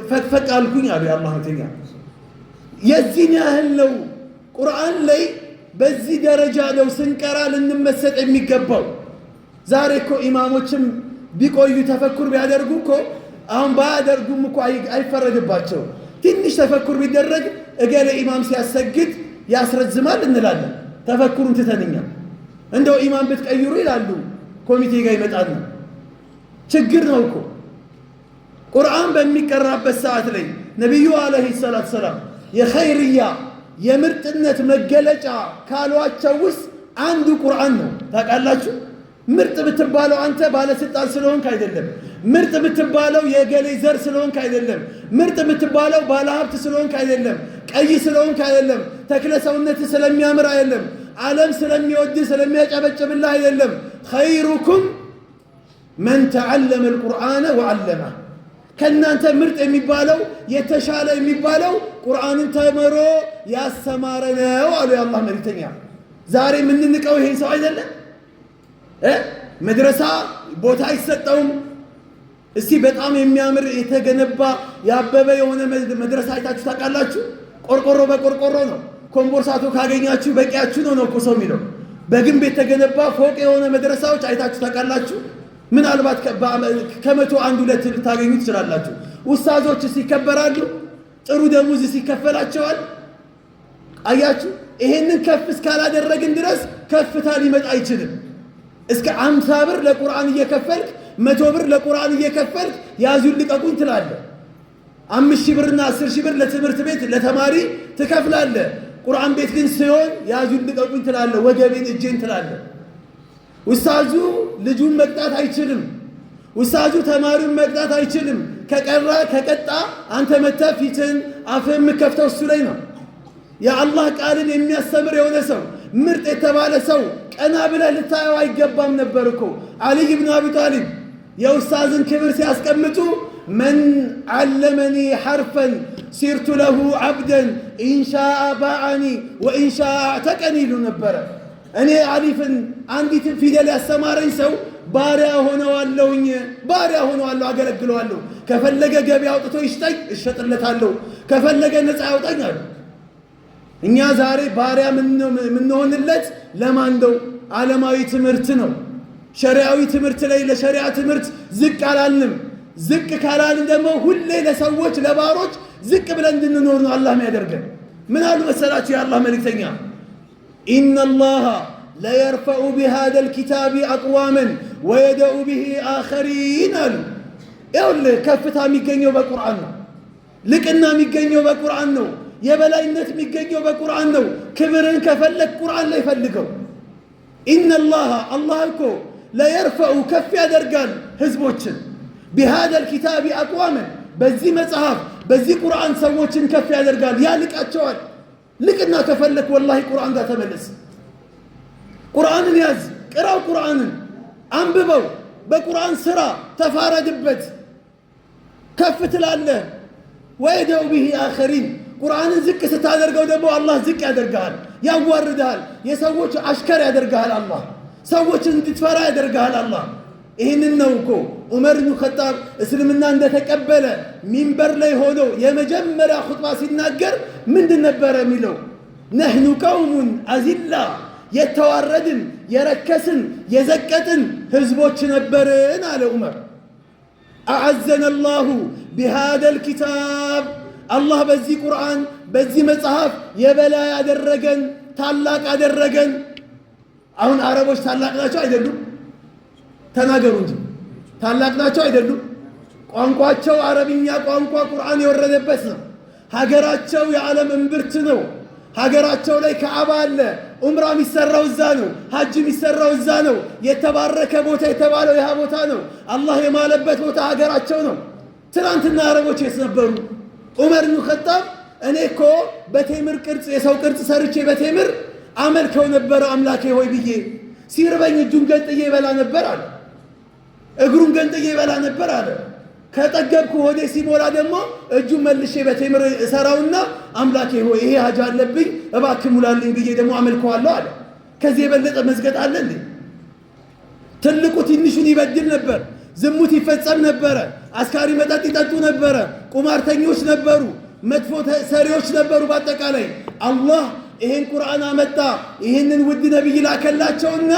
ፈቅፈቅ አልኩኝ አሉ የአላህ መልእክተኛ። የዚህን ያህል ነው ቁርአን ላይ በዚህ ደረጃ ነው ስንቀራ ልንመሰጥ የሚገባው። ዛሬ እኮ ኢማሞችም ቢቆዩ ተፈኩር ቢያደርጉ እኮ አሁን ባያደርጉም እኮ አይፈረድባቸው። ትንሽ ተፈኩር ቢደረግ እገሌ ኢማም ሲያሰግድ ያስረዝማል እንላለን። ተፈኩሩን ትተንኛ እንደው ኢማም ብትቀይሩ ይላሉ። ኮሚቴ ጋር ይመጣል። ችግር ነው እኮ ቁርአን በሚቀራበት ሰዓት ላይ ነቢዩ አለይሂ ሰላቱ ሰላም የኸይርያ የምርጥነት መገለጫ ካሏቸው ውስጥ አንዱ ቁርአን ነው። ታውቃላችሁ? ምርጥ ብትባለው አንተ ባለስልጣን ስለሆንክ አይደለም። ምርጥ ብትባለው የገሌ ዘር ስለሆንክ አይደለም። ምርጥ ብትባለው ባለሀብት ስለሆንክ አይደለም። ቀይ ስለሆንክ አይደለም። ተክለ ሰውነት ስለሚያምር አይደለም። ዓለም ስለሚወድ ስለሚያጨበጭብልህ አይደለም። ኸይሩኩም መን ተዓለመ አልቁርአነ ወዓለመ። ከእናንተ ምርጥ የሚባለው የተሻለ የሚባለው ቁርአንን ተምሮ ያስተማረ ነው አሉ የአላህ መልእክተኛ። ዛሬ የምንንቀው ይሄን ሰው አይደለም። መድረሳ ቦታ አይሰጠውም። እስቲ በጣም የሚያምር የተገነባ ያበበ የሆነ መድረሳ አይታችሁ ታውቃላችሁ? ቆርቆሮ በቆርቆሮ ነው። ኮምቦርሳቶ ካገኛችሁ በቂያችሁ ነው እኮ ሰው የሚለው። በግንብ የተገነባ ፎቅ የሆነ መድረሳዎች አይታችሁ ታውቃላችሁ? ምናልባት ከመቶ አንድ ሁለት ልታገኙ ትችላላችሁ። ኡስታዞች ይከበራሉ፣ ጥሩ ደሞዝ ይከፈላቸዋል። አያችሁ፣ ይሄንን ከፍ እስካላደረግን ድረስ ከፍታ ሊመጣ አይችልም። እስከ 50 ብር ለቁርአን እየከፈልክ 100 ብር ለቁርአን እየከፈልክ ያዙን ልቀቁኝ ትላለህ። 5000 ብርና 10000 ብር ለትምህርት ቤት ለተማሪ ትከፍላለህ። ቁርአን ቤት ግን ሲሆን ያዙን ልቀቁኝ ትላለህ፣ ወገቤን እጄን ትላለህ። ኡስታዙ ልጁን መቅጣት አይችልም። ኡስታዙ ተማሪውን መቅጣት አይችልም። ከቀጣ አንተ መተህ ፊትን አፍህን የምከፍተው እሱ ላይ ነው። የአላህ ቃልን የሚያስተምር የሆነ ሰው ምርጥ የተባለ ሰው ቀና ብለህ ልታየው አይገባም ነበር እኮ። አልይ ብን አቢ ጣሊብ የኡስታዝን ክብር ሲያስቀምጡ መን ዓለመኒ ሐርፈን ሲርቱ ለሁ ዓብደን ኢንሻአ ባዓኒ ወኢንሻአ አዕተቀኒ ይሉ ነበረ። እኔ አሊፍን አንዲትን ፊደል ያስተማረኝ ሰው ባሪያ ሆነዋለሁኝ፣ ባሪያ ሆነዋለሁ፣ አገለግለዋለሁ። ከፈለገ ገበያ አውጥቶ ይሽጠኝ፣ እሸጥለታለሁ። ከፈለገ ነፃ ያውጣኝ አሉ። እኛ ዛሬ ባሪያ የምንሆንለት ለማን ነው? ዓለማዊ ትምህርት ነው። ሸሪዓዊ ትምህርት ላይ ለሸሪዓ ትምህርት ዝቅ አላልንም። ዝቅ ካላልን ደግሞ ሁሌ ለሰዎች ለባሮች ዝቅ ብለን እንድንኖር ነው አላህ የሚያደርገን። ምን አሉ መሰላችሁ የአላህ መልእክተኛ? ኢነላሃ ለየርፈዑ ቢሃዘል ኪታቢ አቅዋመን ወየደዑ ቢሂ አኸሪን አሉ። ይኸውልህ ከፍታ የሚገኘው በቁርአን ነው። ልቅና የሚገኘው በቁርአን ነው። የበላይነት የሚገኘው በቁርአን ነው። ክብርን ከፈለግ ቁርአን ላይ ፈልገው። ኢነላሃ አላህ እኮ ለየርፈዑ ከፍ ያደርጋል ህዝቦችን ቢሃዘል ኪታቢ አቅዋመን በዚህ መጽሐፍ በዚህ ቁርአን ሰዎችን ከፍ ያደርጋል፣ ያልቃቸዋል። ልቅና ከፈለክ ወላሂ ቁርአን ጋር ተመለስ። ቁርአንን ያዝ፣ ቅራው፣ ቁርአንን አንብበው፣ በቁርአን ስራ፣ ተፋረድበት፣ ከፍ ትላለህ። ወይደው ቢሂ አኸሪን ቁርአንን ዝቅ ስታደርገው ደግሞ አላህ ዝቅ ያደርግሃል፣ ያዋርድሃል፣ የሰዎች አሽከር ያደርግሃል። አላህ ሰዎችን እንድትፈራ ያደርግሃል። አላህ ይህንን ነው እኮ ዑመር ብኑ ኸጣብ እስልምና እንደተቀበለ ሚንበር ላይ ሆኖ የመጀመሪያ ኹጥባ ሲናገር ምንድን ነበረ የሚለው? ነህኑ ቀውሙን አዚላ፣ የተዋረድን የረከስን የዘቀጥን ህዝቦች ነበርን አለ ዑመር። አዐዘነ አላሁ ቢሃዘል ኪታብ፣ አላህ በዚህ ቁርአን በዚህ መጽሐፍ የበላይ አደረገን፣ ታላቅ አደረገን። አሁን አረቦች ታላቅ ናቸው አይደሉም? ተናገሩ እንጂ ታላቅ ናቸው አይደሉም? ቋንቋቸው አረብኛ ቋንቋ ቁርአን የወረደበት ነው። ሀገራቸው የዓለም እምብርት ነው። ሀገራቸው ላይ ከዓባ አለ። ዑምራ የሚሰራው እዛ ነው። ሐጅ የሚሰራው እዛ ነው። የተባረከ ቦታ የተባለው ያ ቦታ ነው። አላህ የማለበት ቦታ ሀገራቸው ነው። ትናንትና አረቦች የት ነበሩ? ዑመር ብኑ ኸጣብ እኔ እኮ በቴምር ቅርጽ የሰው ቅርጽ ሰርቼ በቴምር አመልከው ነበረ አምላኬ ሆይ ብዬ፣ ሲርበኝ እጁን ገንጥዬ ይበላ ነበር አለ። እግሩን ገንጥዬ ይበላ ነበር አለ። ከጠገብኩ ሆዴ ሲሞላ ደግሞ እጁን መልሼ በቴምር እሰራውና አምላኬ ሆይ ይሄ ሀጃ አለብኝ እባክህ ሙላልኝ ብዬ ደግሞ አመልከዋለሁ አለ። ከዚህ የበለጠ መዝገጥ አለ እንዴ? ትልቁ ትንሹን ይበድል ነበር። ዝሙት ይፈጸም ነበረ። አስካሪ መጠጥ ይጠጡ ነበረ። ቁማርተኞች ነበሩ። መጥፎ ሰሪዎች ነበሩ። በአጠቃላይ አላህ ይሄን ቁርአን አመጣ። ይሄንን ውድ ነብይ ላከላቸውና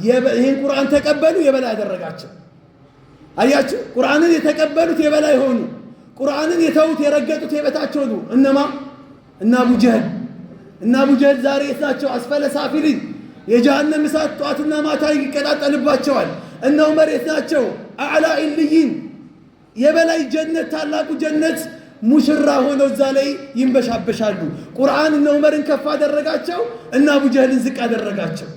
ይሄን ቁርአን ተቀበሉ፣ የበላይ ያደረጋቸው። አያችሁ፣ ቁርአንን የተቀበሉት የበላይ ሆኑ። ቁርአንን የተውት የረገጡት የበታች ሆኑ። እነማ? እና አቡ ጀህል። እና አቡ ጀህል ዛሬ የት ናቸው? አስፈለ ሳፊሊን፣ የጀሃነም እሳት ጧትና ማታ ይቀጣጠልባቸዋል። እነ ዑመር የት ናቸው? አዕላ ኢልይን፣ የበላይ ጀነት ታላቁ ጀነት ሙሽራ ሆነው እዛ ላይ ይንበሻበሻሉ። ቁርአን እነ ዑመርን ከፍ አደረጋቸው፣ እና አቡ ጀህልን ዝቅ አደረጋቸው።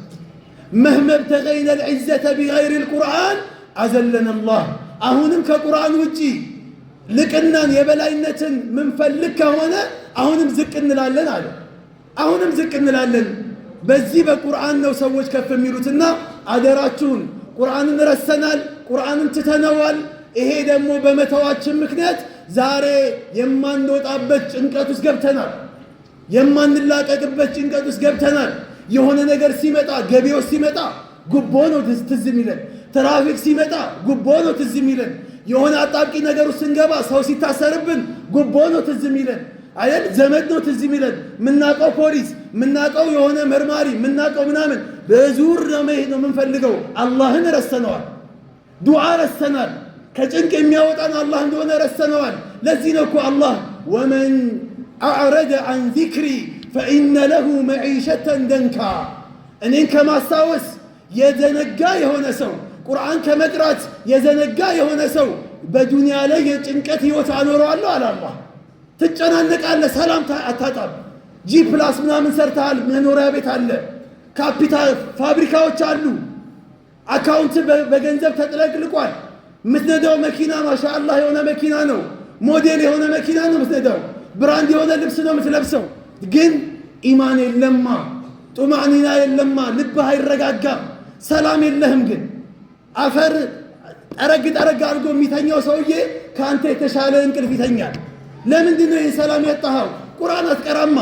መህመ ብተገይነ ልዕዘተ ቢገይሪ ልቁርአን አዘለን አላህ። አሁንም ከቁርአን ውጪ ልቅናን የበላይነትን ምንፈልግ ከሆነ አሁንም ዝቅ እንላለን አለ። አሁንም ዝቅ እንላለን። በዚህ በቁርአን ነው ሰዎች ከፍ የሚሉትና አደራችሁን፣ ቁርአንን ረሰናል፣ ቁርአንን ትተነዋል። ይሄ ደግሞ በመተዋችን ምክንያት ዛሬ የማንወጣበት ጭንቀት ውስጥ ገብተናል። የማንላቀቅበት ጭንቀት ውስጥ ገብተናል። የሆነ ነገር ሲመጣ፣ ገቢዎች ሲመጣ ጉቦ ነው ትዝ የሚለን። ትራፊክ ሲመጣ ጉቦ ነው ትዝ የሚለን። የሆነ አጣብቂ ነገር ውስጥ ስንገባ፣ ሰው ሲታሰርብን ጉቦ ነው ትዝ የሚለን አይደል? ዘመድ ነው ትዝ የሚለን። ምናቀው ፖሊስ፣ ምናቀው የሆነ መርማሪ፣ ምናቀው ምናምን በዙር ነው መሄድ ነው የምንፈልገው። አላህን ረስተነዋል። ዱዓ ረስተናል። ከጭንቅ የሚያወጣን አላህ እንደሆነ ረስተነዋል። ለዚህ ነው እኮ አላህ ወመን አዕረደ አን ዚክሪ ፈኢነ ለሁ መዒሸተን ደንካ፣ እኔን ከማስታወስ የዘነጋ የሆነ ሰው፣ ቁርአን ከመቅራት የዘነጋ የሆነ ሰው በዱንያ ላይ የጭንቀት ህይወት አኖረዋለሁ አለ አላህ። ትጨናነቃለህ፣ ሰላም አታጣም። ጂ ፕላስ ምናምን ሰርተሃል፣ መኖሪያ ቤት አለ፣ ካፒታል ፋብሪካዎች አሉ፣ አካውንት በገንዘብ ተጥለቅልቋል። ምትነዳው መኪና ማሻአላህ የሆነ መኪና ነው፣ ሞዴል የሆነ መኪና ነው ምትነዳው፣ ብራንድ የሆነ ልብስ ነው ምትለብሰው። ግን ኢማን የለማ፣ ጡማዕኒና የለማ፣ ልብህ አይረጋጋም፣ ሰላም የለህም። ግን አፈር ጠረግ ጠረግ አድርጎ የሚተኛው ሰውዬ ከአንተ የተሻለ እንቅልፍ ይተኛል። ለምንድን ነው ይህ ሰላም ያጣኸው? ቁርአን አትቀራማ፣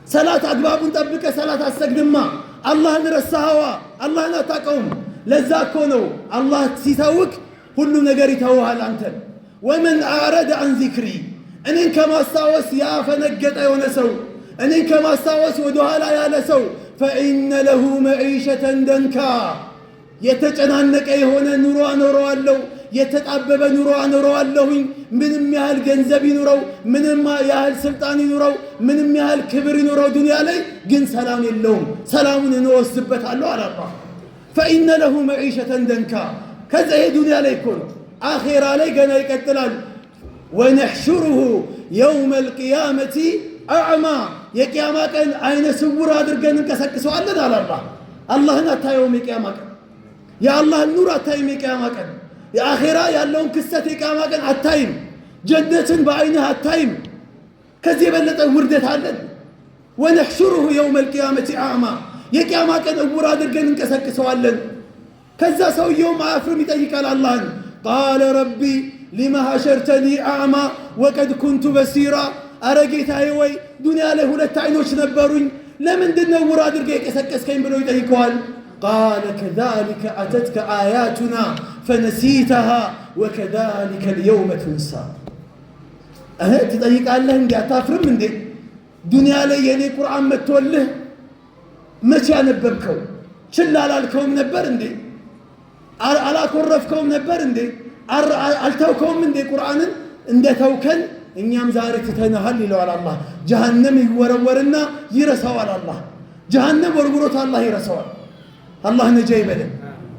ሰላት አግባቡን ጠብቀ ሰላት አሰግድማ፣ አላህን ረሳኸዋ፣ አላህን አታቀውም። ለዛ እኮ ነው አላህ ሲተውክ ሁሉም ነገር ይተውሃል አንተን። ወመን አዕረደ አን ዚክሪ፣ እኔን ከማስታወስ ያፈነገጠ የሆነ ሰው፣ እኔን ከማስታወስ ወደኋላ ያለ ሰው ፈኢነ ለሁ መዒሸተን ደንካ፣ የተጨናነቀ የሆነ ኑሮ አኖረዋለሁ፣ የተጣበበ ኑሮ አኖረዋለሁኝ። ምንም ያህል ገንዘብ ይኑረው፣ ምንም ያህል ስልጣን ይኑረው፣ ምንም ያህል ክብር ይኑረው ዱንያ ላይ ግን ሰላም የለውም። ሰላሙን እንወስድበታለሁ አለ አላህ። ፈኢነ ለሁ መዒሸተን ደንካ። ከዛ ይሄ ዱንያ ላይ እኮ ነው። አኼራ ላይ ገና ይቀጥላል። ወነሕሹሩሁ የውመ ልቅያመቲ አዕማ፣ የቅያማ ቀን አይነ ስውር አድርገን እንቀሰቅሰዋለን አለ አላህ። አላህን አታየውም የቅያማ ቀን፣ የአላህን ኑር አታይም የቅያማ ቀን፣ የአኼራ ያለውን ክስተት የቅያማ ቀን አታይም፣ ጀነትን በአይንህ አታይም። ከዚህ የበለጠ ውርደት አለን? ወነሕሹሩሁ የውመል ቂያመቲ አዕማ የቂያማ ቀን እውር አድርገን እንቀሰቅሰዋለን። ከዛ ሰውየውም አያፍርም ይጠይቃል አላህን ቃለ ረቢ ሊማ ሐሸርተኒ አዕማ ወቀድ ኩንቱ በሲራ አረ ጌታዬ ወይ ዱንያ ላይ 2 አይኖች ነበሩኝ ለምንድነው እውር አድርገህ የቀሰቀስከኝ ብሎ ይጠይቀዋል። ቃለ ከዛሊከ አተትከ አያቱና ፈነሲተሃ ወከዛሊከ ልየውመ ትንሳ። ትጠይቃለህ እንዴ? አታፍርም እንዴ? ዱንያ ላይ የኔ ቁርአን መጥቶልህ መቼ ያነበብከው? ችላ አላልከውም ነበር እንዴ? አላኮረፍከውም ነበር እንዴ? አልተውከውም እንዴ? ቁርአንን እንደተውከን እኛም ዛሬ ትተናሃል ይለዋል አላህ። ጀሃነም ይወረወርና ይረሳዋል አላህ። ጀሃነም ወርውሮት አላህ ይረሳዋል። አላህ ነጃ ይበለን።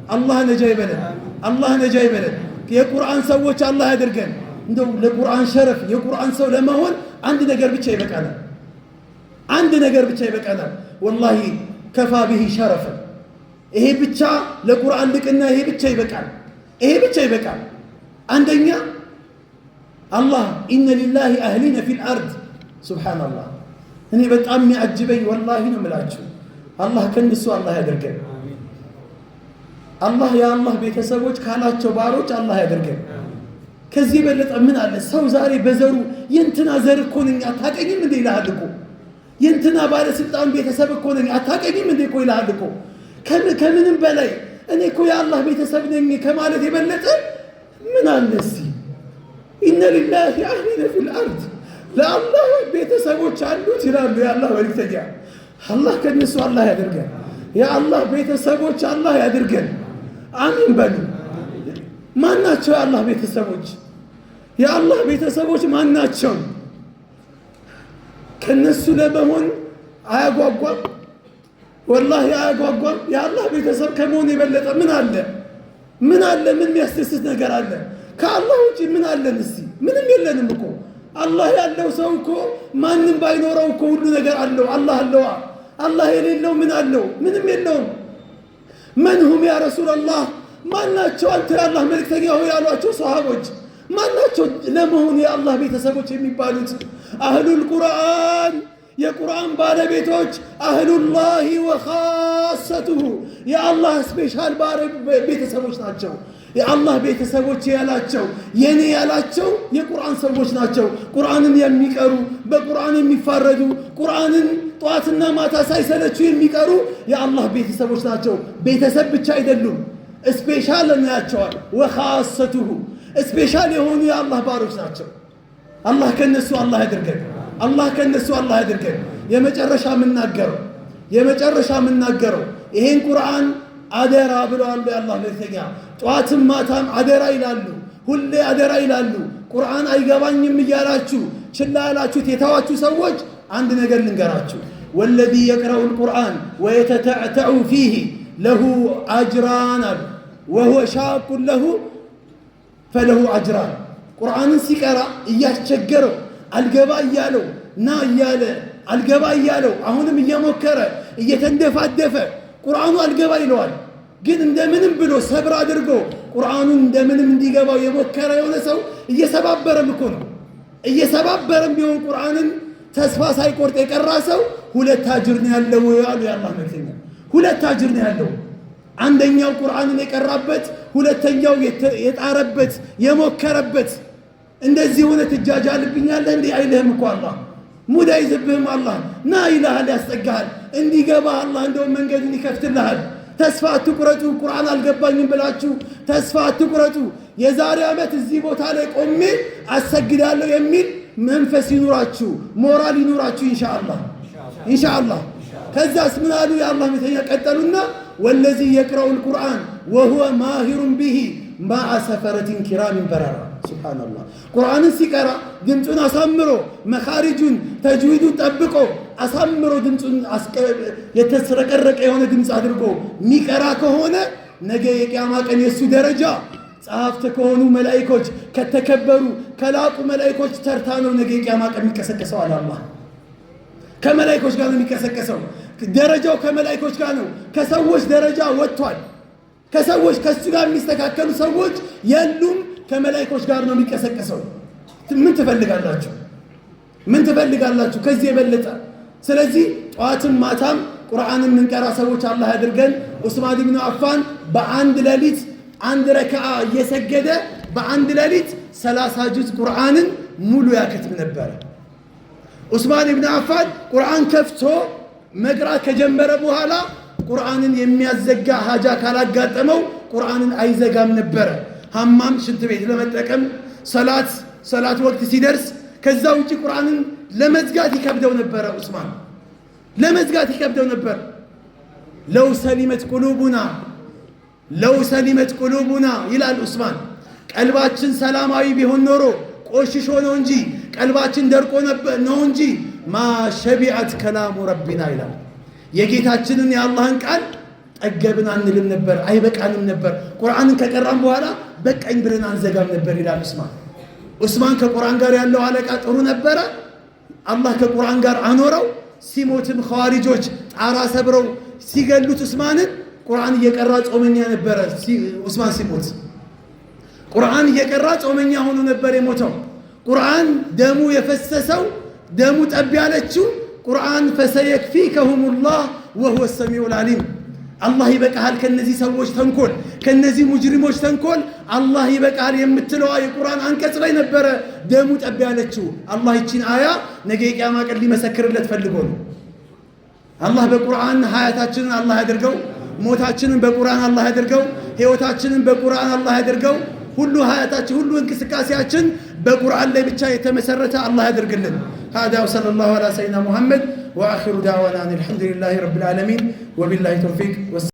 አላህ ነጃ ይበለን። አላህ ነጃ ይበለን። የቁርአን ሰዎች አላህ ያድርገን። እንደው ለቁርአን ሸረፍ የቁርአን ሰው ለመሆን አንድ ነገር ብቻ ይበቃናል። አንድ ነገር ብቻ ይበቃናል። ወላሂ ከፋ ቢሂ ሸረፈ። ይሄ ብቻ ለቁርአን ልቅና ይሄ ብቻ ይበቃል። ይሄ ብቻ ይበቃል። አንደኛ አላህ ኢነ ሊላሂ አህሊነ ፊል አርድ ሱብሃንአላህ። እኔ በጣም የሚያጅበኝ ወላሂ ነው የምላችሁ አላህ ከነሱ አላህ ያደርገን። አላህ የአላህ ቤተሰቦች ካላቸው ባሮች አላህ ያደርገን። ከዚህ የበለጠ ምን አለ? ሰው ዛሬ በዘሩ የእንትና ዘር እኮ ነኝ አታቀኝም እንዴ ይልሃል እኮ። የእንትና ባለስልጣን ቤተሰብ እኮ ነኝ አታቀኝም እንዴ እኮ ይልሃል እኮ። ከምንም በላይ እኔ እኮ የአላህ ቤተሰብ ነኝ ከማለት የበለጠ ምን አለ? እስቲ ኢነ ሊላሂ አህሊነ ፊል አርድ ለአላህ ቤተሰቦች አሉት ይላሉ የአላህ መልእክተኛ። አላህ ከነሱ አላህ ያድርገን። የአላህ ቤተሰቦች አላህ ያድርገን። አሚን በሉ። ማናቸው የአላህ ቤተሰቦች? የአላህ ቤተሰቦች ማናቸው? ከነሱ ለመሆን አያጓጓም? ወላሂ አያጓጓም? የአላህ ቤተሰብ ከመሆን የበለጠ ምን አለ? ምን አለ? ምን የሚያስደስት ነገር አለ? ከአላህ ውጪ ምን አለን? እስቲ ምንም የለንም እኮ። አላህ ያለው ሰው እኮ ማንም ባይኖረው እኮ ሁሉ ነገር አለው። አላህ አለዋ። አላህ የሌለው ምን አለው? ምንም የለውም። መንሁም ያ ረሱላላህ ማናቸው አንተ የአላህ መልእክተኛ ሆይ ያሏቸው ሰሃቦች ማናቸው ለመሆኑ የአላህ ቤተሰቦች የሚባሉት? አህሉል ቁርአን የቁርአን ባለቤቶች፣ አህሉላሂ ወኻሰቱሁ የአላህ ስፔሻል ቤተሰቦች ናቸው። የአላህ ቤተሰቦች ያላቸው የኔ ያላቸው የቁርአን ሰዎች ናቸው። ቁርአንን የሚቀሩ በቁርአን የሚፋረዱ ቁርአንን ጠዋትና ማታ ሳይሰለቹ የሚቀሩ የአላህ ቤተሰቦች ናቸው። ቤተሰብ ብቻ አይደሉም፣ ስፔሻል እናያቸዋል። ወኻሰቱሁ ስፔሻል የሆኑ የአላህ ባሮች ናቸው። አላህ ከነሱ አላህ ያድርገን። አላህ ከነሱ አላህ ያድርገን። የመጨረሻ የምናገረው ይሄን ቁርአን አደራ ብለዋል የአላህ መልእክተኛ። ጠዋትም ማታም አደራ ይላሉ፣ ሁሌ አደራ ይላሉ። ቁርአን አይገባኝም እያላችሁ ችላ ያላችሁት የተዋችሁ ሰዎች አንድ ነገር ልንገራችሁ። ወለዚ የቅረኡ ልቁርአን ወየተተዕተዑ ፊህ ለሁ አጅራን አሉ ወሁወ ሻቁን ለሁ ፈለሁ አጅራን። ቁርአንን ሲቀራ እያስቸገረው አልገባ እያለው ና እያለ አልገባ እያለው አሁንም እየሞከረ እየተንደፋደፈ ቁርአኑ አልገባ ይለዋል። ግን እንደምንም ብሎ ሰብር አድርጎ ቁርአኑን እንደምንም እንዲገባው የሞከረ የሆነ ሰው እየሰባበረም እኮ ነው። እየሰባበረም ቢሆን ቁርአንን ተስፋ ሳይቆርጥ የቀራ ሰው 2 አጅር ነው ያለው ያሉ የአላህ መልእክተኛ። 2 አጅር ነው ያለው። አንደኛው ቁርአንን የቀራበት፣ ሁለተኛው የጣረበት የሞከረበት። እንደዚህ ሆነ ትጃጃልብኛለህ እንዲህ አይልህም እኮ አላህ። ሙድ አይዝብህም አላህ። ና ይልሃል፣ ያስጠጋሃል። እንዲገባ አላህ እንደውም መንገዱን ይከፍትልሃል። ተስፋ አትቁረጡ። ቁርአን አልገባኝም ብላችሁ ተስፋ አትቁረጡ። የዛሬ ዓመት እዚህ ቦታ ላይ ቆሜ አሰግዳለሁ የሚል መንፈስ ይኑራችሁ፣ ሞራል ይኑራችሁ ኢንሻአላህ። ከዛስ ምን አሉ የአላህ መልእክተኛ? ቀጠሉና ወለዚ የቅረኡ ልቁርአን ወሁወ ማሂሩን ቢሂ ማዓ ሰፈረቲን ኪራሚን በረራ። ሱብሓነላህ። ቁርአንን ሲቀራ ድምፁን አሳምሮ መኻሪጁን ተጅዊዱን ጠብቆ አሳምሮ ድምፁን የተስረቀረቀ የሆነ ድምፅ አድርጎ የሚቀራ ከሆነ ነገ የቂያማ ቀን የእሱ ደረጃ ጸሐፍት ከሆኑ መላኢኮች ከተከበሩ ከላቁ መላኢኮች ተርታ ነው ነገ የቂያማ ቀን የሚቀሰቀሰው አለ አላህ። ከመላኢኮች ጋር ነው የሚቀሰቀሰው። ደረጃው ከመላኢኮች ጋር ነው። ከሰዎች ደረጃ ወጥቷል። ከሰዎች ከሱ ጋር የሚስተካከሉ ሰዎች የሉም። ከመላኢኮች ጋር ነው የሚቀሰቀሰው። ምን ትፈልጋላችሁ? ምን ትፈልጋላችሁ? ከዚህ የበለጠ ስለዚህ ጠዋትም ማታም ቁርአንን ምንቀራ ሰዎች አላህ ያድርገን። ዑስማን ኢብኑ አፋን በአንድ ሌሊት አንድ ረካዓ እየሰገደ በአንድ ሌሊት 30 ጁዝ ቁርአንን ሙሉ ያከትም ነበር። ዑስማን ኢብኑ አፋን ቁርአን ከፍቶ መቅራት ከጀመረ በኋላ ቁርአንን የሚያዘጋ ሀጃ ካላጋጠመው ቁርአንን አይዘጋም ነበር። ሐማም ሽንት ቤት ለመጠቀም ሰላት ወቅት ሲደርስ ከዛ ውጪ ቁርአንን ለመዝጋት ይከብደው ነበር። ዑስማን ለመዝጋት ይከብደው ነበር። ለው ሰሊመት ቁሉቡና ይላል ዑስማን። ቀልባችን ሰላማዊ ቢሆን ኖሮ ቆሽሾ ነው እንጂ ቀልባችን ደርቆ ነው እንጂ ማ ሸቢዐት ከላሙ ረቢና ይላል። የጌታችንን የአላህን ቃል ጠገብን አንልም ነበር፣ አይበቃንም ነበር። ቁርአንን ከቀራም በኋላ በቃኝ ብለን አንዘጋም ነበር ይላል ዑስማን። ከቁርአን ጋር ያለው አለቃ ጥሩ ነበረ። አላህ ከቁርአን ጋር አኖረው። ሲሞትም ኸዋሪጆች ጣራ ሰብረው ሲገሉት ዑስማንን ቁርአን እየቀራ ጾመኛ ነበረ። ዑስማን ሲሞት ቁርአን እየቀራ ጾመኛ ሆኖ ነበር የሞተው። ቁርአን ደሙ የፈሰሰው ደሙ ጠብ ያለችው ቁርአን ፈሰየክፊከሁሙላህ ወሁወ ሰሚዑል ዓሊም። አላህ ይበቃሃል ከነዚህ ሰዎች ተንኮል፣ ከነዚህ ሙጅሪሞች ተንኮል አላህ ይበቃሃል የምትለዋ የቁርአን አንቀጽ ላይ ነበረ ደሙ ጠብ ያለችው። አላህ ይቺን አያ ነገ የቂያማ ቀን ሊመሰክርለት ፈልጎ ነው። አላህ በቁርአን ሀያታችንን አላህ ያድርገው፣ ሞታችንን በቁርአን አላህ ያድርገው፣ ህይወታችንን በቁርአን አላህ ያድርገው። ሁሉ ሀያታችን ሁሉ እንቅስቃሴያችን በቁርአን ላይ ብቻ የተመሰረተ አላህ ያድርግልን። هذا وصلى الله على سيدنا محمد وآخر دعوانا الحمد لله رب العالمين وبالله توفيق.